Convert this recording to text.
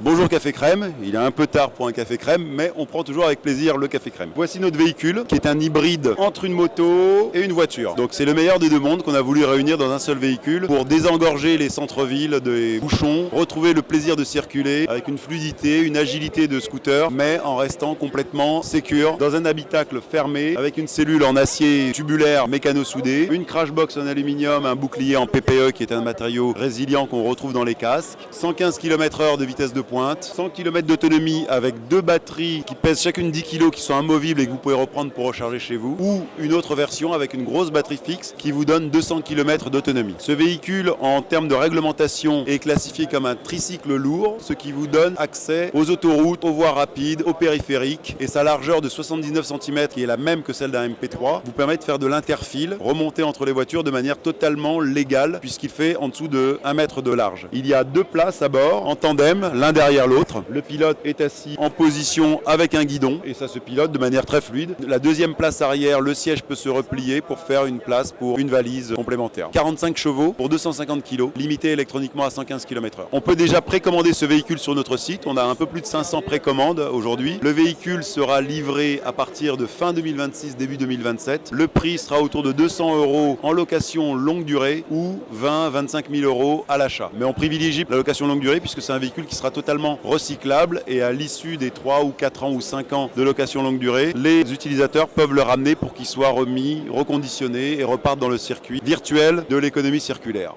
Bonjour Café Crème, il est un peu tard pour un café crème, mais on prend toujours avec plaisir le café crème. Voici notre véhicule, qui est un hybride entre une moto et une voiture. Donc c'est le meilleur des deux mondes qu'on a voulu réunir dans un seul véhicule pour désengorger les centres-villes des bouchons, retrouver le plaisir de circuler avec une fluidité, une agilité de scooter, mais en restant complètement sécure dans un habitacle fermé avec une cellule en acier tubulaire mécano-soudé, une crashbox en aluminium, un bouclier en PPE qui est un matériau résilient qu'on retrouve dans les casques, 115 km/h de vitesse de pointe, 100 km d'autonomie avec deux batteries qui pèsent chacune 10 kg qui sont amovibles et que vous pouvez reprendre pour recharger chez vous, ou une autre version avec une grosse batterie fixe qui vous donne 200 km d'autonomie. Ce véhicule, en termes de réglementation, est classifié comme un tricycle lourd, ce qui vous donne accès aux autoroutes, aux voies rapides, aux périphériques, et sa largeur de 79 cm, qui est la même que celle d'un MP3, vous permet de faire de l'interfile, remonter entre les voitures de manière totalement légale, puisqu'il fait en dessous de 1 mètre de large. Il y a deux places à bord, en tandem, l'un derrière l'autre. Le pilote est assis en position avec un guidon et ça se pilote de manière très fluide. La deuxième place arrière, le siège peut se replier pour faire une place pour une valise complémentaire. 45 chevaux pour 250 kg, limité électroniquement à 115 km/h. On peut déjà précommander ce véhicule sur notre site. On a un peu plus de 500 précommandes aujourd'hui. Le véhicule sera livré à partir de fin 2026, début 2027. Le prix sera autour de 200 € en location longue durée ou 20-25 000 € à l'achat. Mais on privilégie la location longue durée puisque c'est un véhicule qui sera totalement recyclable et à l'issue des 3 ou 4 ans ou 5 ans de location longue durée, les utilisateurs peuvent le ramener pour qu'il soit remis, reconditionné et reparte dans le circuit virtuel de l'économie circulaire.